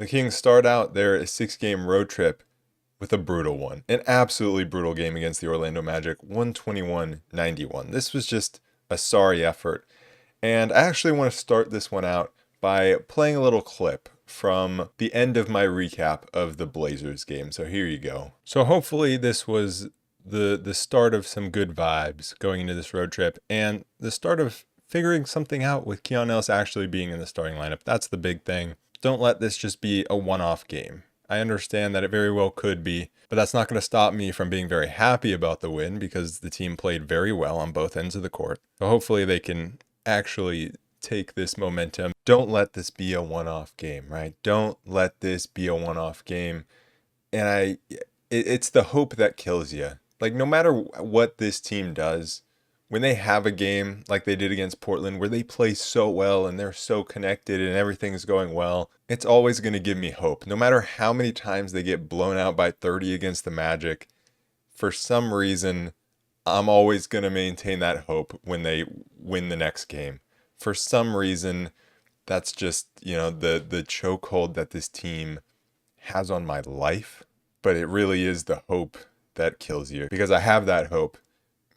The Kings start out their 6-game road trip with a brutal one. An absolutely brutal game against the Orlando Magic, 121-91. This was just a sorry effort. And I actually want to start this one out by playing a little clip from the end of my recap of the Blazers game. So here you go. So hopefully this was the start of some good vibes going into this road trip and the start of figuring something out with Keon Ellis actually being in the starting lineup. That's the big thing. Don't let this just be a one-off game. I understand that it very well could be, but that's not going to stop me from being very happy about the win because the team played very well on both ends of the court. So hopefully they can actually take this momentum. Don't let this be a one-off game, right? Don't let this be a one-off game. And it's the hope that kills you. Like, no matter what this team does, when they have a game like they did against Portland where they play so well and they're so connected and everything's going well, it's always going to give me hope. No matter how many times they get blown out by 30 against the Magic, for some reason, I'm always going to maintain that hope when they win the next game. For some reason, that's just, the chokehold that this team has on my life. But it really is the hope that kills you, because I have that hope.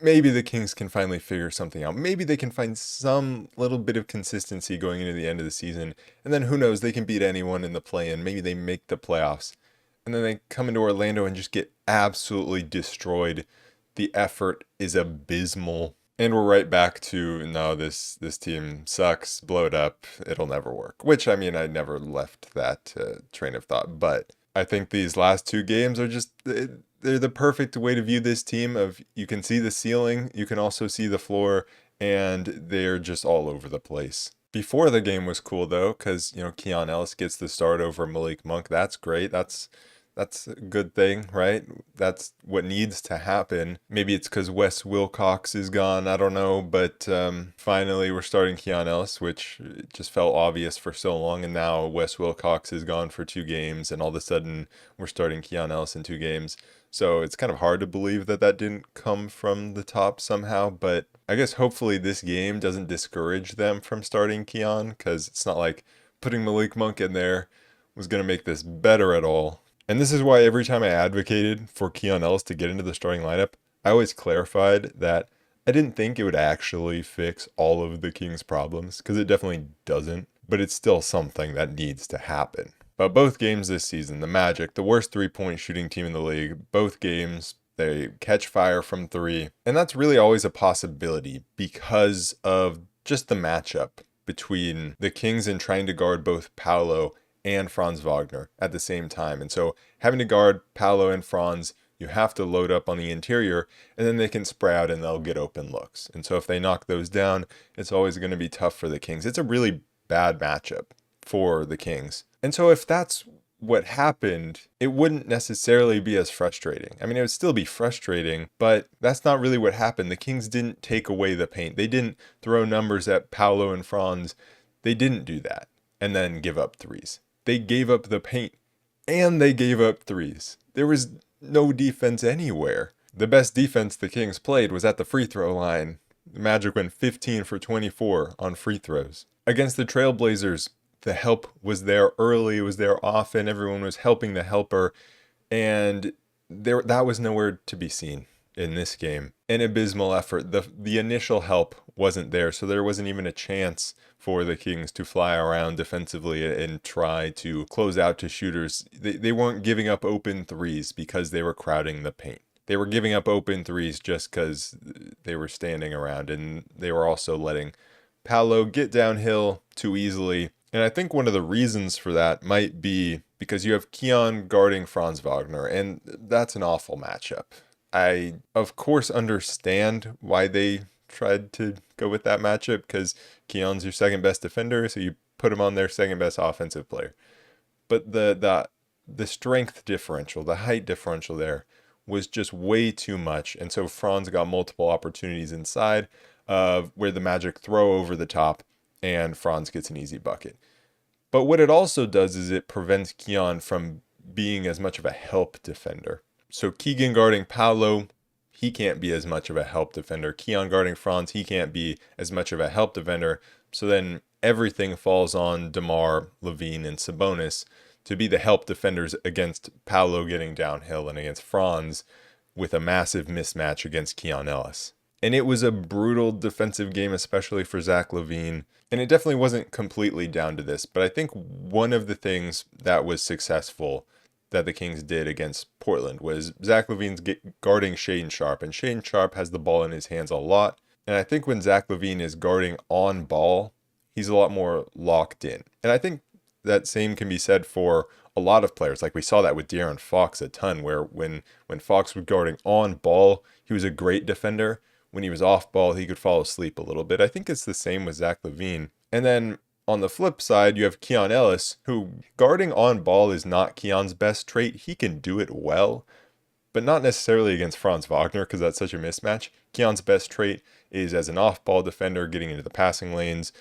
Maybe the Kings can finally figure something out. Maybe they can find some little bit of consistency going into the end of the season. And then who knows, they can beat anyone in the play-in. Maybe they make the playoffs. And then they come into Orlando and just get absolutely destroyed. The effort is abysmal. And we're right back to, no, this team sucks, blow it up, it'll never work. Which, I mean, I never left that train of thought. But I think these last two games are just, they're the perfect way to view this team. Of you can see the ceiling, you can also see the floor, and they're just all over the place. Before the game was cool though, because Keon Ellis gets the start over Malik Monk. That's great. That's a good thing, right? That's what needs to happen. Maybe it's because Wes Wilcox is gone. I don't know. But finally, we're starting Keon Ellis, which just felt obvious for so long. And now Wes Wilcox is gone for 2 games. And all of a sudden, we're starting Keon Ellis in 2 games. So it's kind of hard to believe that didn't come from the top somehow. But I guess hopefully this game doesn't discourage them from starting Keon, because it's not like putting Malik Monk in there was going to make this better at all. And this is why every time I advocated for Keon Ellis to get into the starting lineup, I always clarified that I didn't think it would actually fix all of the Kings' problems, because it definitely doesn't, but it's still something that needs to happen. But both games this season, the Magic, the worst 3-point shooting team in the league, both games, they catch fire from 3. And that's really always a possibility because of just the matchup between the Kings and trying to guard both Paolo and Franz Wagner at the same time. And so having to guard Paolo and Franz, you have to load up on the interior, and then they can spray out and they'll get open looks. And so if they knock those down, it's always going to be tough for the Kings. It's a really bad matchup for the Kings. And so if that's what happened, it wouldn't necessarily be as frustrating. I mean, it would still be frustrating, but that's not really what happened. The Kings didn't take away the paint. They didn't throw numbers at Paolo and Franz. They didn't do that and then give up threes. They gave up the paint and they gave up threes. There was no defense anywhere. The best defense the Kings played was at the free throw line. The Magic went 15 for 24 on free throws. Against the Trailblazers, the help was there early, it was there often, everyone was helping the helper, and that was nowhere to be seen in this game. An abysmal effort. The initial help wasn't there, so there wasn't even a chance for the Kings to fly around defensively and try to close out to shooters. They weren't giving up open threes because they were crowding the paint. They were giving up open threes just because they were standing around, and they were also letting Paolo get downhill too easily. And I think one of the reasons for that might be because you have Keon guarding Franz Wagner, and that's an awful matchup. I, of course, understand why they tried to go with that matchup, because Keon's your second best defender, so you put him on their second best offensive player. But the strength differential, the height differential there was just way too much, and so Franz got multiple opportunities inside of where the Magic throw over the top, and Franz gets an easy bucket. But what it also does is it prevents Keon from being as much of a help defender. So Keegan guarding Paolo, he can't be as much of a help defender. Keon guarding Franz, he can't be as much of a help defender. So then everything falls on DeMar, Levine, and Sabonis to be the help defenders against Paolo getting downhill and against Franz with a massive mismatch against Keon Ellis. And it was a brutal defensive game, especially for Zach LaVine. And it definitely wasn't completely down to this, but I think one of the things that was successful that the Kings did against Portland was Zach LaVine's guarding Shaedon Sharpe, and Shaedon Sharpe has the ball in his hands a lot. And I think when Zach LaVine is guarding on ball, he's a lot more locked in. And I think that same can be said for a lot of players. Like we saw that with De'Aaron Fox a ton, where when Fox was guarding on ball, he was a great defender. When he was off ball, he could fall asleep a little bit. I think it's the same with Zach LaVine. And then on the flip side, you have Keon Ellis, who guarding on ball is not Keon's best trait. He can do it well, but not necessarily against Franz Wagner because that's such a mismatch. Keon's best trait is as an off-ball defender, getting into the passing lanes,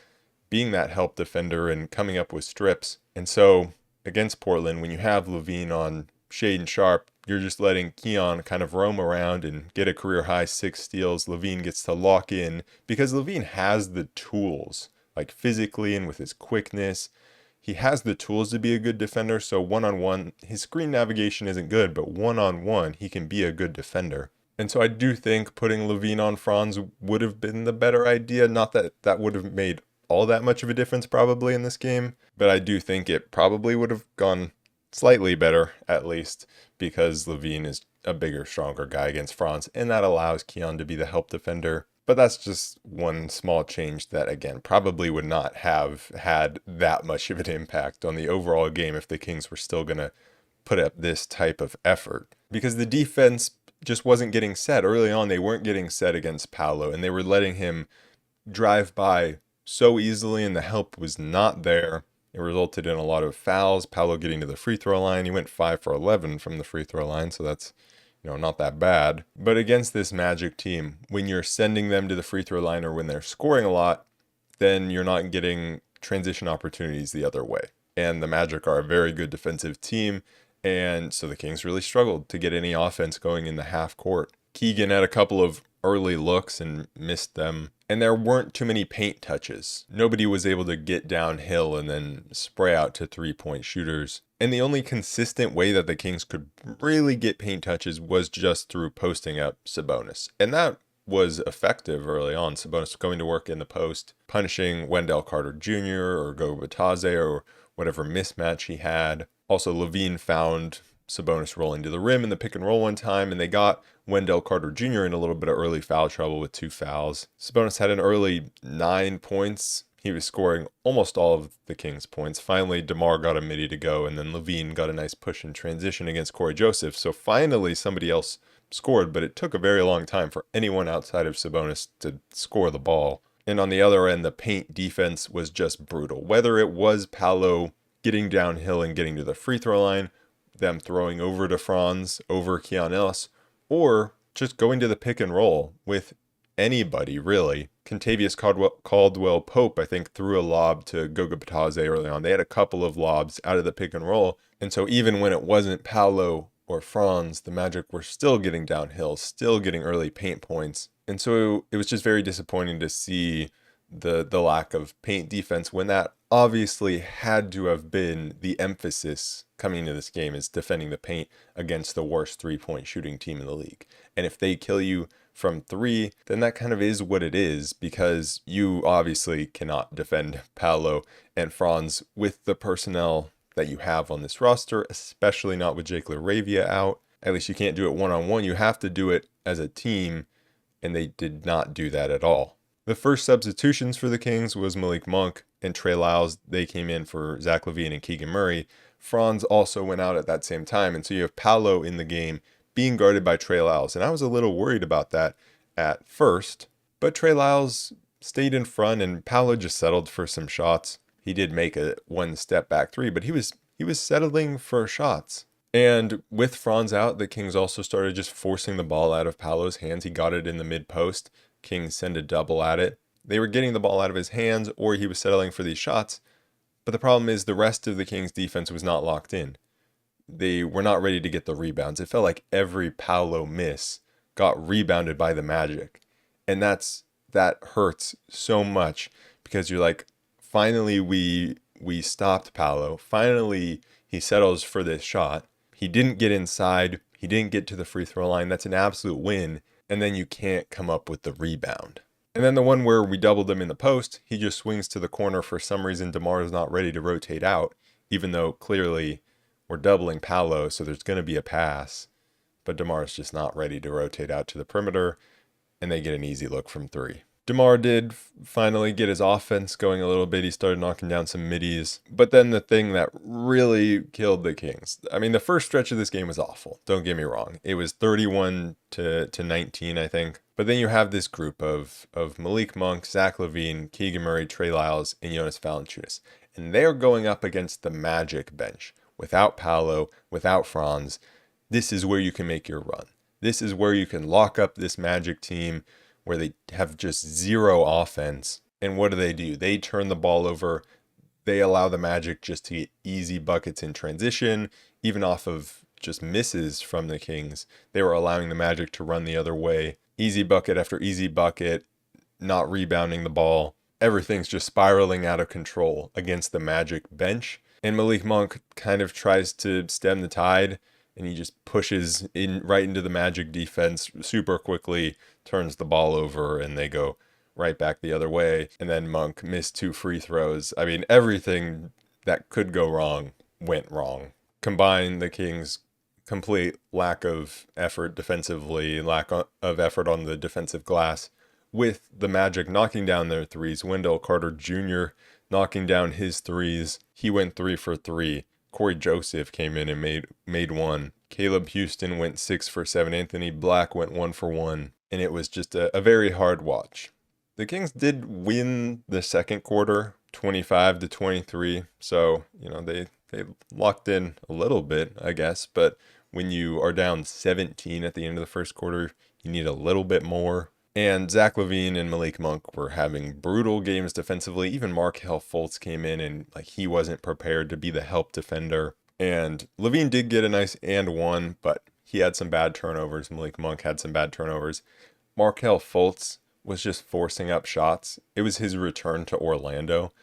being that help defender, and coming up with strips. And so against Portland, when you have LaVine on Shaedon Sharpe, you're just letting Keon kind of roam around and get a career-high 6 steals. LaVine gets to lock in because LaVine has the tools, like physically and with his quickness. He has the tools to be a good defender, so one-on-one, his screen navigation isn't good, but one-on-one, he can be a good defender. And so I do think putting LaVine on Franz would have been the better idea. Not that that would have made all that much of a difference probably in this game, but I do think it probably would have gone slightly better, at least, because LaVine is a bigger, stronger guy against Franz, and that allows Keon to be the help defender. But that's just one small change that, again, probably would not have had that much of an impact on the overall game if the Kings were still going to put up this type of effort. Because the defense just wasn't getting set. Early on, they weren't getting set against Paolo, and they were letting him drive by so easily, and the help was not there. It resulted in a lot of fouls. Paolo getting to the free throw line. He went 5 for 11 from the free throw line, so that's not that bad. But against this Magic team, when you're sending them to the free throw line or when they're scoring a lot, then you're not getting transition opportunities the other way. And the Magic are a very good defensive team, and so the Kings really struggled to get any offense going in the half court. Keegan had a couple of early looks and missed them, and there weren't too many paint touches. Nobody was able to get downhill and then spray out to three-point shooters. And the only consistent way that the Kings could really get paint touches was just through posting up Sabonis. And that was effective early on. Sabonis going to work in the post, punishing Wendell Carter Jr. or Goga Bitadze or whatever mismatch he had. Also, LaVine found Sabonis rolling to the rim in the pick and roll one time, and they got Wendell Carter Jr. in a little bit of early foul trouble with 2 fouls. Sabonis had an early 9 points. He was scoring almost all of the Kings' points. Finally, DeMar got a midi to go, and then LaVine got a nice push in transition against Corey Joseph. So finally, somebody else scored, but it took a very long time for anyone outside of Sabonis to score the ball. And on the other end, the paint defense was just brutal. Whether it was Paolo getting downhill and getting to the free throw line, them throwing over to Franz, over Keon Ellis, or just going to the pick and roll with anybody, really. Contavious Caldwell-Pope, I think, threw a lob to Goga Bitadze early on. They had a couple of lobs out of the pick and roll. And so even when it wasn't Paolo or Franz, the Magic were still getting downhill, still getting early paint points. And so it was just very disappointing to see the lack of paint defense when that obviously had to have been the emphasis coming into this game, is defending the paint against the worst three-point shooting team in the league. And if they kill you from 3, then that kind of is what it is, because you obviously cannot defend Paolo and Franz with the personnel that you have on this roster, especially not with Jake LaRavia out. At least you can't do it one-on-one. You have to do it as a team, and they did not do that at all. The first substitutions for the Kings was Malik Monk and Trey Lyles. They came in for Zach LaVine and Keegan Murray. Franz also went out at that same time, and so you have Paolo in the game being guarded by Trey Lyles. And I was a little worried about that at first, but Trey Lyles stayed in front and Paolo just settled for some shots. He did make a 1-step back 3, but he was settling for shots. And with Franz out, the Kings also started just forcing the ball out of Paolo's hands. He got it in the mid-post. Kings send a double at it. They were getting the ball out of his hands, or he was settling for these shots. But the problem is the rest of the Kings defense was not locked in. They were not ready to get the rebounds. It felt like every Paolo miss got rebounded by the Magic. And that hurts so much, because you're like, finally we stopped Paolo. Finally He settles for this shot. He didn't get inside. He didn't get to the free throw line. That's an absolute win. And then you can't come up with the rebound. And then the one where we doubled him in the post, he just swings to the corner. For some reason, DeMar is not ready to rotate out, even though clearly we're doubling Paolo, so there's going to be a pass. But DeMar is just not ready to rotate out to the perimeter, and they get an easy look from three. DeMar did finally get his offense going a little bit. He started knocking down some middies. But then the thing that really killed the Kings. I mean, the first stretch of this game was awful. Don't get me wrong. It was 31 to 19, I think. But then you have this group of Malik Monk, Zach LaVine, Keegan Murray, Trey Lyles, and Jonas Valanciunas. And they're going up against the Magic bench. Without Paolo, without Franz. This is where you can make your run. This is where you can lock up this Magic team where they have just zero offense. And what do? They turn the ball over. They allow the Magic just to get easy buckets in transition, even off of just misses from the Kings. They were allowing the Magic to run the other way. Easy bucket after easy bucket, not rebounding the ball. Everything's just spiraling out of control against the Magic bench. And Malik Monk kind of tries to stem the tide, and he just pushes in right into the Magic defense super quickly, turns the ball over, and they go right back the other way. And then Monk missed 2 free throws. I mean, everything that could go wrong went wrong. Combine the Kings' complete lack of effort defensively, lack of effort on the defensive glass, with the Magic knocking down their threes. Wendell Carter Jr. knocking down his threes. He went 3 for 3. Corey Joseph came in and made 1. Caleb Houston went 6 for 7. Anthony Black went 1 for 1. And it was just a very hard watch. The Kings did win the second quarter, 25 to 23. So, they locked in a little bit, I guess. But when you are down 17 at the end of the first quarter, you need a little bit more. And Zach LaVine and Malik Monk were having brutal games defensively. Even Markelle Fultz came in and he wasn't prepared to be the help defender. And LaVine did get a nice and one, but he had some bad turnovers. Malik Monk had some bad turnovers. Markelle Fultz was just forcing up shots. It was his return to Orlando.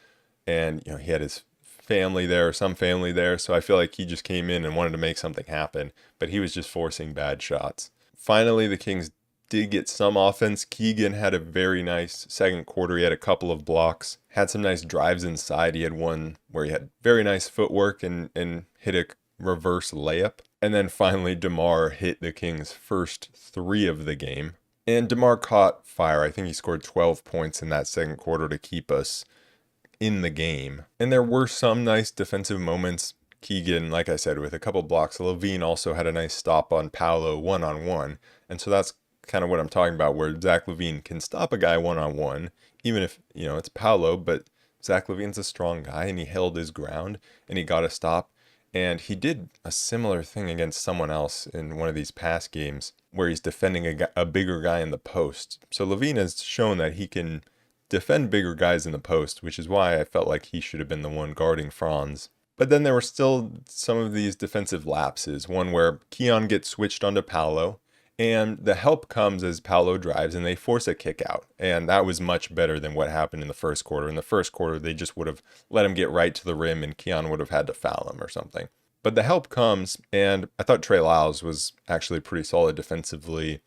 And, he had his family there, some family there. So I feel like he just came in and wanted to make something happen. But he was just forcing bad shots. Finally, the Kings did get some offense. Keegan had a very nice second quarter. He had a couple of blocks, had some nice drives inside. He had one where he had very nice footwork and hit a reverse layup. And then finally, DeMar hit the Kings' first 3 of the game. And DeMar caught fire. I think he scored 12 points in that second quarter to keep us in the game. And there were some nice defensive moments. Keegan, like I said, with a couple blocks. LaVine also had a nice stop on Paolo one-on-one. And so that's kind of what I'm talking about, where Zach LaVine can stop a guy one-on-one, even if, it's Paolo, but Zach LaVine's a strong guy, and he held his ground, and he got a stop. And he did a similar thing against someone else in one of these past games, where he's defending a bigger guy in the post. So LaVine has shown that he can defend bigger guys in the post, which is why I felt like he should have been the one guarding Franz. But then there were still some of these defensive lapses, one where Keon gets switched onto Paolo, and the help comes as Paolo drives, and they force a kick out. And that was much better than what happened in the first quarter. In the first quarter, they just would have let him get right to the rim, and Keon would have had to foul him or something. But the help comes, and I thought Trey Lyles was actually pretty solid defensively,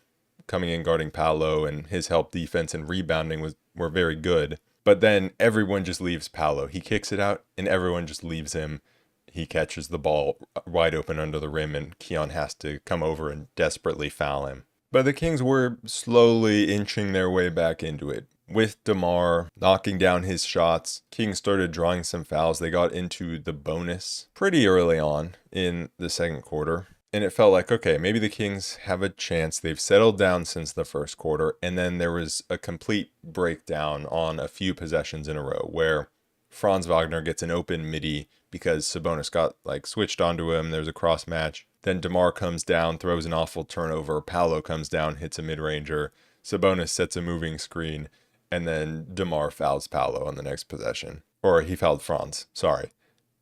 coming in guarding Paolo, and his help defense and rebounding were very good. But then everyone just leaves Paolo. He kicks it out, and everyone just leaves him. He catches the ball wide open under the rim, and Keon has to come over and desperately foul him. But the Kings were slowly inching their way back into it. With DeMar knocking down his shots, Kings started drawing some fouls. They got into the bonus pretty early on in the second quarter. And it felt like, okay, maybe the Kings have a chance. They've settled down since the first quarter. And then there was a complete breakdown on a few possessions in a row where Franz Wagner gets an open midi because Sabonis got switched onto him. There's a cross match. Then DeMar comes down, throws an awful turnover. Paolo comes down, hits a mid-ranger. Sabonis sets a moving screen. And then DeMar fouls Paolo on the next possession. Or he fouled Franz, sorry.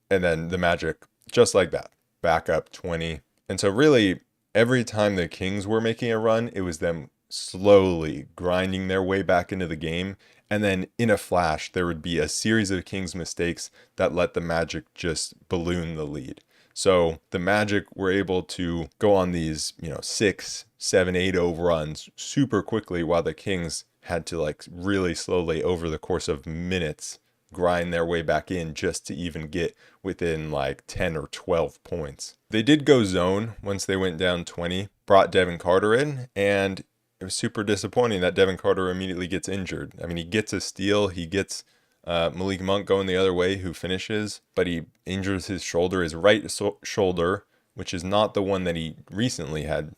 And then the Magic, just like that, back up 20. And so really, every time the Kings were making a run, it was them slowly grinding their way back into the game. And then in a flash, there would be a series of Kings mistakes that let the Magic just balloon the lead. So the Magic were able to go on these, 6, 7, 8-0 runs super quickly, while the Kings had to like really slowly over the course of minutes grind their way back in just to even get within like 10 or 12 points. They did go zone once they went down 20, brought Devin Carter in, and it was super disappointing that Devin Carter immediately gets injured. I mean, he gets a steal, he gets Malik Monk going the other way, who finishes, but he injures his shoulder, his right shoulder, which is not the one that he recently had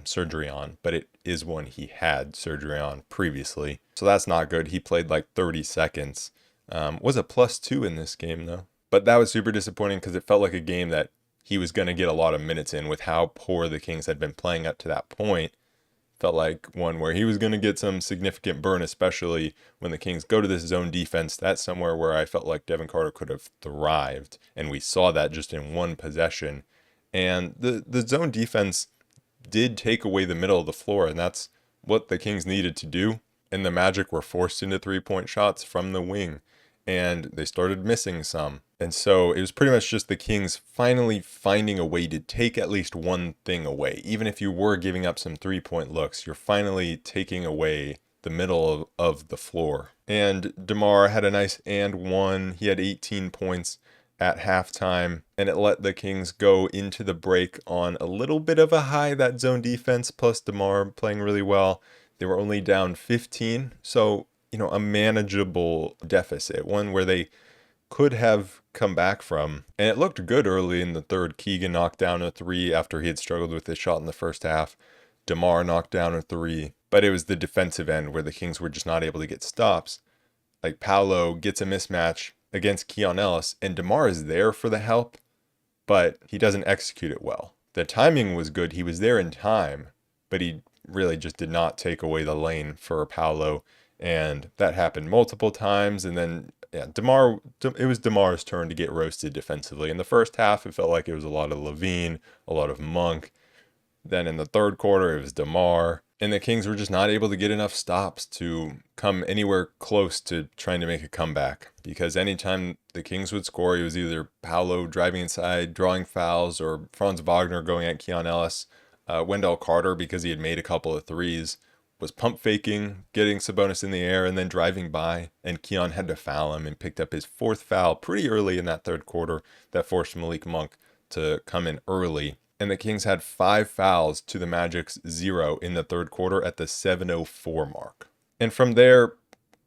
surgery on, but it is one he had surgery on previously. So that's not good. He played like 30 seconds. Was a +2 in this game, though. But that was super disappointing because it felt like a game that he was going to get a lot of minutes in with how poor the Kings had been playing up to that point. Felt like one where he was going to get some significant burn, especially when the Kings go to this zone defense. That's somewhere where I felt like Devin Carter could have thrived, and we saw that just in one possession. And the zone defense did take away the middle of the floor, and that's what the Kings needed to do. And the Magic were forced into 3-point shots from the wing, and they started missing some. And so it was pretty much just the Kings finally finding a way to take at least one thing away. Even if you were giving up some 3-point looks, you're finally taking away the middle of the floor. And DeMar had a nice and one. He had 18 points at halftime, and it let the Kings go into the break on a little bit of a high, that zone defense, plus DeMar playing really well. They were only down 15, so, a manageable deficit, one where they could have come back from. And it looked good early in the third. Keegan knocked down a 3 after he had struggled with his shot in the first half. DeMar knocked down a 3, but it was the defensive end where the Kings were just not able to get stops. Like Paolo gets a mismatch against Keon Ellis, and DeMar is there for the help, but he doesn't execute it well. The timing was good. He was there in time, but he really just did not take away the lane for Paolo, and that happened multiple times. And then, it was DeMar's turn to get roasted defensively. In the first half, it felt like it was a lot of Levine, a lot of Monk. Then in the third quarter, it was DeMar. And the Kings were just not able to get enough stops to come anywhere close to trying to make a comeback. Because anytime the Kings would score, it was either Paolo driving inside, drawing fouls, or Franz Wagner going at Keon Ellis. Wendell Carter, because he had made a couple of threes, was pump faking, getting Sabonis in the air, and then driving by. And Keon had to foul him and picked up his 4th foul pretty early in that third quarter that forced Malik Monk to come in early. And the Kings had 5 fouls to the Magic's 0 in the third quarter at the 7:04 mark. And from there,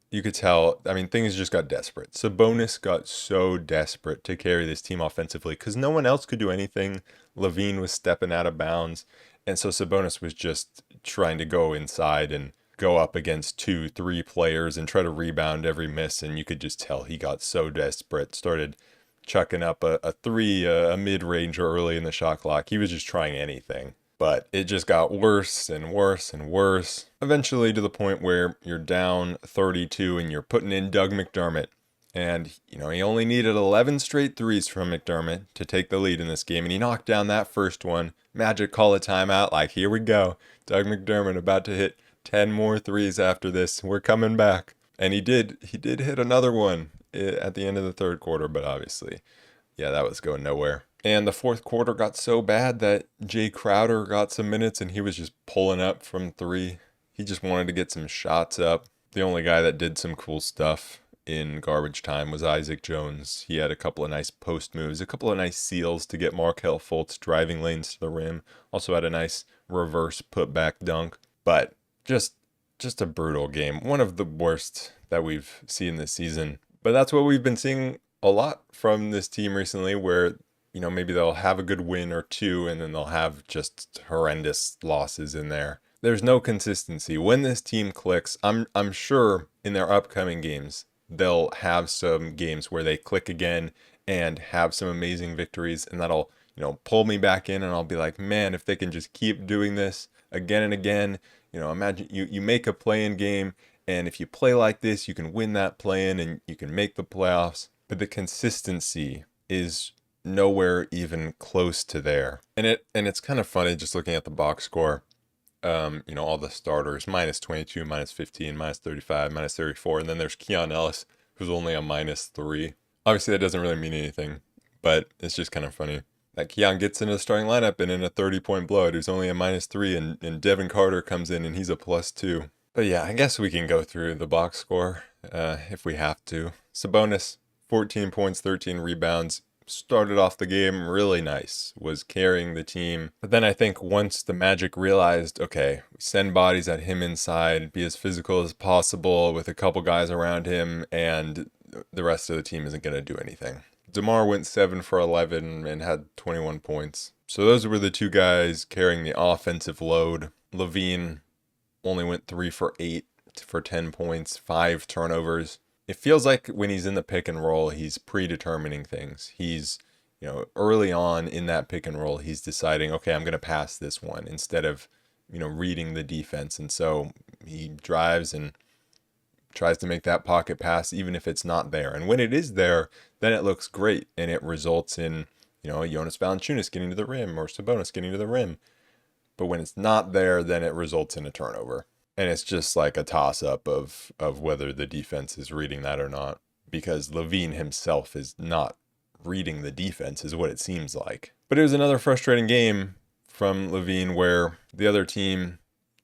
you could tell, things just got desperate. Sabonis got so desperate to carry this team offensively because no one else could do anything. Levine was stepping out of bounds. And so Sabonis was just trying to go inside and go up against 2, 3 players and try to rebound every miss. And you could just tell he got so desperate, started chucking up a 3, a mid-range early in the shot clock. He was just trying anything. But it just got worse and worse and worse. Eventually to the point where you're down 32 and you're putting in Doug McDermott. And, he only needed 11 straight threes from McDermott to take the lead in this game. And he knocked down that first one. Magic call a timeout, like, here we go. Doug McDermott about to hit 10 more threes after this. We're coming back. And he did hit another one at the end of the third quarter, but obviously, that was going nowhere. And the fourth quarter got so bad that Jay Crowder got some minutes and he was just pulling up from 3. He just wanted to get some shots up. The only guy that did some cool stuff in garbage time was Isaac Jones. He had a couple of nice post moves, a couple of nice seals to get Markelle Fultz driving lanes to the rim. Also had a nice reverse putback dunk. But just a brutal game. One of the worst that we've seen this season. But that's what we've been seeing a lot from this team recently, where, maybe they'll have a good win or 2 and then they'll have just horrendous losses in there. There's no consistency. When this team clicks, I'm sure in their upcoming games, they'll have some games where they click again and have some amazing victories, and that'll, pull me back in, and I'll be like, man, if they can just keep doing this again and again, imagine you make a play-in game, and if you play like this, you can win that play-in and you can make the playoffs, but the consistency is nowhere even close to there. And it's kind of funny just looking at the box score. All the starters, -22, -15, -35, -34. And then there's Keon Ellis, who's only a -3. Obviously, that doesn't really mean anything, but it's just kind of funny. that Keon gets into the starting lineup and in a 30-point blowout, who's only a -3, and Devin Carter comes in and he's a +2. But yeah, I guess we can go through the box score if we have to. Sabonis, 14 points, 13 rebounds. Started off the game really nice, was carrying the team. But then I think once the Magic realized, okay, send bodies at him inside, be as physical as possible with a couple guys around him, and the rest of the team isn't going to do anything. DeMar went 7 for 11 and had 21 points. So those were the two guys carrying the offensive load. LaVine only went 3 for 8 for 10 points, 5 turnovers. It feels like when he's in the pick and roll, he's predetermining things. He's, early on in that pick and roll, he's deciding, okay, I'm going to pass this one instead of, reading the defense. And so he drives and tries to make that pocket pass, even if it's not there. And when it is there, then it looks great. And it results in, Jonas Valanciunas getting to the rim or Sabonis getting to the rim. But when it's not there, then it results in a turnover. And it's just like a toss-up of whether the defense is reading that or not. Because LaVine himself is not reading the defense, is what it seems like. But it was another frustrating game from LaVine where the other team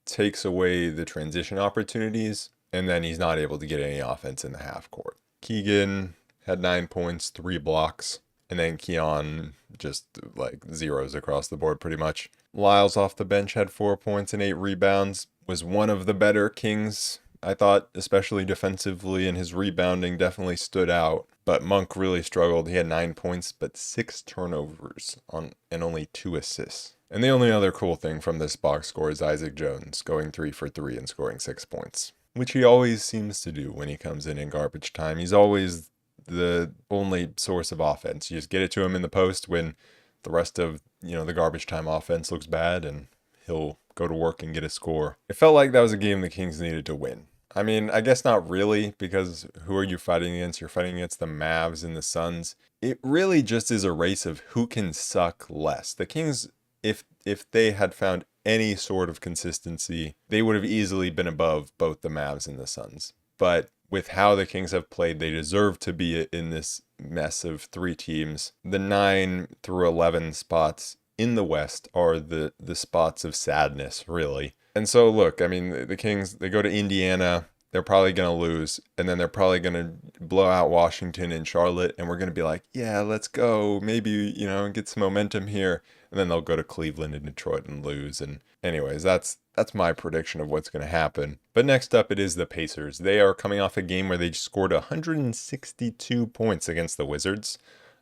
takes away the transition opportunities, and then he's not able to get any offense in the half court. Keegan had 9 points, 3 blocks, and then Keon just like zeros across the board pretty much. Lyles off the bench had 4 points and 8 rebounds, was one of the better Kings, I thought, especially defensively, and his rebounding definitely stood out. But Monk really struggled. He had 9 points, but 6 turnovers and only 2 assists. And the only other cool thing from this box score is Isaac Jones going 3 for 3 and scoring 6 points, which he always seems to do when he comes in garbage time. He's always the only source of offense. You just get it to him in the post when the rest of, the garbage time offense looks bad, and he'll go to work and get a score. It felt like that was a game the Kings needed to win. I mean, I guess not really, because who are you fighting against? You're fighting against the Mavs and the Suns. It really just is a race of who can suck less. The Kings, if they had found any sort of consistency, they would have easily been above both the Mavs and the Suns. But with how the Kings have played, they deserve to be in this mess of 3 teams. The 9 through 11 spots in the West are the spots of sadness, really. And so, look, I mean, the Kings, they go to Indiana, they're probably going to lose, and then they're probably going to blow out Washington and Charlotte, and we're going to be like, yeah, let's go, maybe, get some momentum here. And then they'll go to Cleveland and Detroit and lose. And anyways, that's my prediction of what's going to happen. But next up, it is the Pacers. They are coming off a game where they scored 162 points against the Wizards.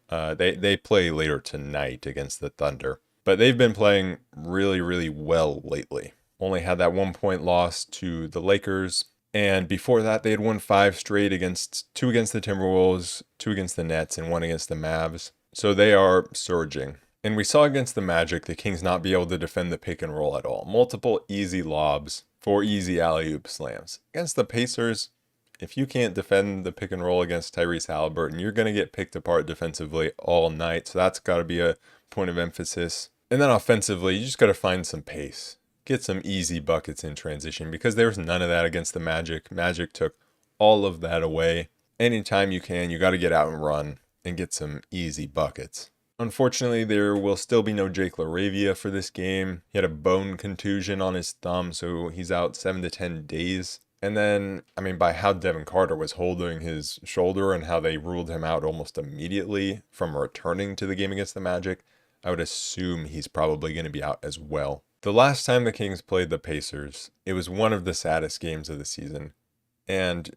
They play later tonight against the Thunder. But they've been playing really, really well lately. Only had that 1-point loss to the Lakers. And before that, they had won 5 straight, 2 against the Timberwolves, 2 against the Nets, and 1 against the Mavs. So they are surging. And we saw against the Magic, the Kings not be able to defend the pick and roll at all. Multiple easy lobs for easy alley-oop slams. Against the Pacers, if you can't defend the pick and roll against Tyrese Halliburton, you're going to get picked apart defensively all night. So that's got to be a point of emphasis. And then offensively, you just got to find some pace. Get some easy buckets in transition, because there was none of that against the Magic. Magic took all of that away. Anytime you can, you got to get out and run and get some easy buckets. Unfortunately, there will still be no Jake LaRavia for this game. He had a bone contusion on his thumb, so he's out 7 to 10 days. And then, by how Devin Carter was holding his shoulder and how they ruled him out almost immediately from returning to the game against the Magic, I would assume he's probably going to be out as well. The last time the Kings played the Pacers, it was one of the saddest games of the season. And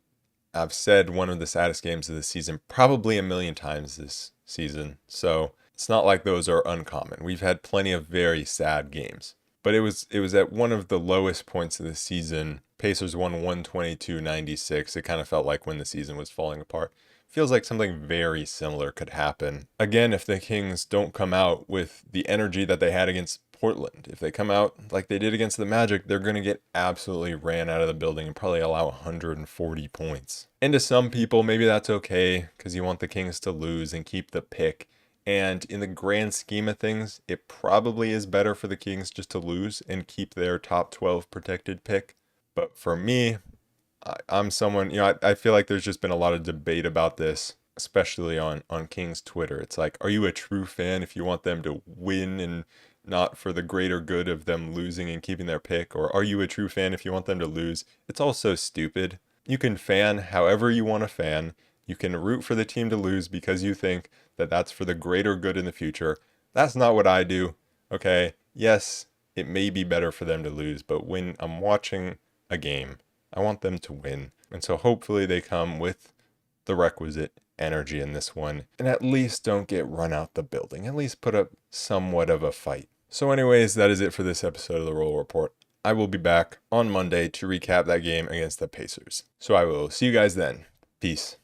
I've said one of the saddest games of the season probably a million times this season. So it's not like those are uncommon. We've had plenty of very sad games. But it was at one of the lowest points of the season. Pacers won 122-96. It kind of felt like when the season was falling apart. Feels like something very similar could happen. Again, if the Kings don't come out with the energy that they had against Portland. If they come out like they did against the Magic, they're going to get absolutely ran out of the building and probably allow 140 points. And to some people, maybe that's okay because you want the Kings to lose and keep the pick. And in the grand scheme of things, it probably is better for the Kings just to lose and keep their top 12 protected pick. But for me, I'm someone, I feel like there's just been a lot of debate about this. especially on King's Twitter. It's like, are you a true fan if you want them to win and not for the greater good of them losing and keeping their pick? Or are you a true fan if you want them to lose? It's all so stupid. You can fan however you want to fan. You can root for the team to lose because you think that that's for the greater good in the future. That's not what I do. Okay, yes, it may be better for them to lose, but when I'm watching a game, I want them to win. And so hopefully they come with the requisite energy in this one and at least don't get run out the building. At least put up somewhat of a fight. So anyways, that is it for this episode of the Roll Report. I will be back on Monday to recap that game against the Pacers. So I will see you guys then. Peace.